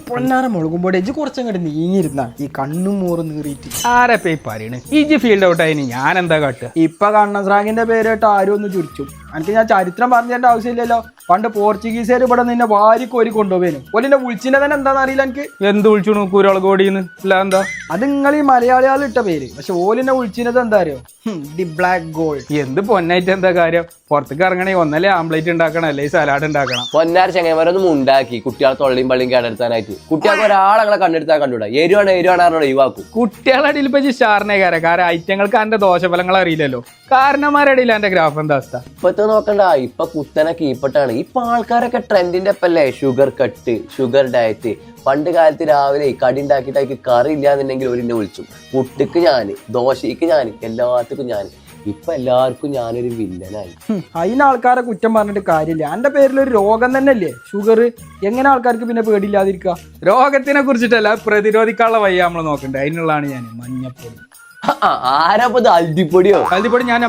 പൊന്നാര മുളകുമ്പോടെ ഇജ്ജ് കുറച്ചങ്ങോട്ട് നീങ്ങിയിരുന്ന ഈ കണ്ണും മോറും നീറിയിട്ട് ആരപ്പ ഈ പറയണ് ഇജ്ജ് ഫീൽഡ് ഔട്ട് ആയിന് ഞാൻ എന്താ കാട്ടുക? ഇപ്പൊ കണ്ണസ്രാങ്കിന്റെ പേരായിട്ട് ആരും ഒന്ന് ചുരിച്ചു. എനിക്ക് ഞാൻ ചരിത്രം പറഞ്ഞേണ്ട ആവശ്യമില്ലല്ലോ. പണ്ട് പോർച്ചുഗീസുകാർ ഇവിടെ നിന്നെ വാരി കോരി കൊണ്ടുപോവേനു. ഓലിന്റെ വിളിച്ചിന്റെ തന്നെ എന്താണെന്ന് അറിയില്ല എനിക്ക്. എന്ത് വിളിച്ചു കൂരാളകോടിന്ന് അല്ല എന്താ? അത് നിങ്ങൾ ഈ മലയാളികൾ ഇട്ട പേര്. പക്ഷെ ഓലിന്റെ വിളിച്ചിനത് എന്താ അറിയോ? The black gold. എന്ത് പൊന്നായിട്ട് എന്താ കാര്യം? പുറത്തേക്ക് ഇറങ്ങണേ ഒന്നല്ലേ ആംപ്ലേറ്റ് ഉണ്ടാക്കണം, അല്ലേ സലാഡ് ഉണ്ടാക്കണം. പൊന്നാർ ചെങ്ങന്മാരൊന്നും ഉണ്ടാക്കി കുട്ടികളെ തൊള്ളിയും പള്ളിയും കേടെടുത്താനായിട്ട്. കുട്ടികൾക്ക് ഒരാളെ കണ്ടെടുത്താൽ കണ്ടുകൂടാ. എരുവാണ് ഒഴിവാക്കും. കുട്ടികളുടെ ഇടയിൽ ഇപ്പൊ സ്റ്റാറിനെ കാരണം ഐറ്റങ്ങൾക്ക് അതിന്റെ ദോഷഫലങ്ങൾ അറിയില്ലല്ലോ. കാരണന്മാരുടെ ഇടയിൽ എന്റെ ഗ്രാഫ് എന്താ അവസ്ഥ? ഇപ്പത്തെ നോക്കണ്ട, ഇപ്പൊ കുത്തനെ കീപ്പട്ടാണ്. ഇപ്പൊ ആൾക്കാരൊക്കെ ട്രെൻഡിന്റെ ഒപ്പല്ലേ ഷുഗർ കട്ട്, ഷുഗർ ഡയറ്റ്. പണ്ട് കാലത്ത് രാവിലെ കടി ഉണ്ടാക്കിയിട്ട് കറി ഇല്ലാന്നുണ്ടെങ്കിൽ ഒരിന്നെ വിളിച്ചു. പുട്ടിക്ക് ഞാന്, ദോശയ്ക്ക് ഞാന്, എല്ലാത്തിനും ഞാന്. ഇപ്പൊ എല്ലാവർക്കും ഞാനൊരു വില്ലനായി. അതിന് ആൾക്കാരെ കുറ്റം പറഞ്ഞിട്ട് കാര്യമില്ല. എന്റെ പേരിൽ ഒരു രോഗം തന്നെ അല്ലേ ഷുഗർ. എങ്ങനെ ആൾക്കാർക്ക് പിന്നെ പേടിയില്ലാതിരിക്കുക? രോഗത്തിനെ കുറിച്ചിട്ടല്ല, പ്രതിരോധിക്കാനുള്ള വയ്യ നമ്മൾ നോക്കണ്ടേ. അതിനുള്ളതാണ് ഞാൻ മഞ്ഞപ്പൊടി. ആരാപ്പത് അൽദിപ്പൊടിയോ? അതിപ്പൊടി ഞാൻ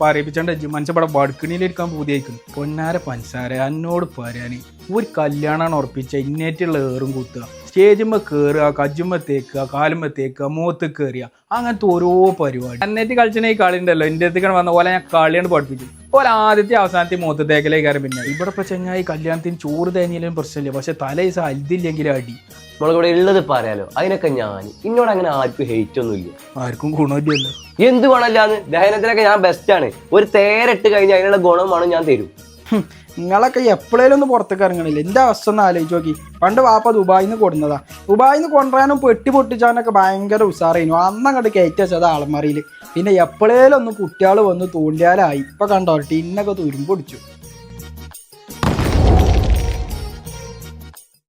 പറയിപ്പിച്ചോണ്ട് മനുഷ്യപ്പടെ ബടുക്കണിയിലിരിക്കാൻ പൂതിയായിരിക്കുന്നു. പൊന്നാര പഞ്ചസാര എന്നോട് പറയാന് ഒരു കല്യാണമാണ് ഉറപ്പിച്ച ഇന്നേറ്റുള്ള ഏറും കുത്തുക, സ്റ്റേജുമ്മ കയറുക, കജ്ജുമ്മ തേക്കുക, കാലുമ്മ തേക്കുക, മുഖത്ത് കയറിയ, അങ്ങനത്തെ ഓരോ പരിപാടി. അന്നേറ്റ് കളിച്ചിന ഈ കളി ഉണ്ടല്ലോ, എൻ്റെ അടുത്തേക്കാണ് വന്ന പോലെ ഞാൻ കളിയാണ് പഠിപ്പിച്ചു. പോലെ ആദ്യത്തെ അവസാനത്തെ മുഖത്ത് തേക്കലേക്കാരും. പിന്നെ ഇവിടെ ഇപ്പൊ ചെങ്ങായി കല്യാണത്തിന് ചോറ് തേഞ്ഞാലും പ്രശ്നമില്ല, പക്ഷെ തലേദിവസം അൽദില്ലെങ്കിലും അടി. നമ്മളിവിടെ ഉള്ളത് പറയാലോ. അതിനൊക്കെ ഞാൻ ഇന്നോട് അങ്ങനെ ആർക്കും ഹെയ്റ്റ് ഒന്നുമില്ല, ആർക്കും ഗുണമില്ലല്ലോ. എന്ത് ഗുണമില്ലാന്ന്? ദഹനത്തിനൊക്കെ ഞാൻ ബെസ്റ്റാണ്. ഒരു തേരിട്ട് കഴിഞ്ഞാൽ അതിനുള്ള ഗുണമാണ് ഞാൻ തരും. നിങ്ങളൊക്കെ എപ്പോഴേലും ഒന്ന് പുറത്തേക്ക് ഇറങ്ങണില്ല. എൻ്റെ അവസ്ഥ ഒന്ന് ആലോചിച്ച് നോക്കി. പണ്ട് വാപ്പ ദുബായിന്ന് കൊടുന്നതാ. ദുബായിന്ന് കൊണ്ടുവരാനും പെട്ടി പൊട്ടിച്ചാനൊക്കെ ഭയങ്കര ഉഷാറായിരുന്നു. അന്നങ്ങോട്ട് കയറ്റി വെച്ചത് ആളന്മാരിയിൽ. പിന്നെ എപ്പോഴേലും ഒന്ന് കുട്ടികൾ വന്ന് തൂണ്ടിയാലായി. ഇപ്പൊ കണ്ടോ ടിന്നൊക്കെ തുരുമ്പൊടിച്ചു.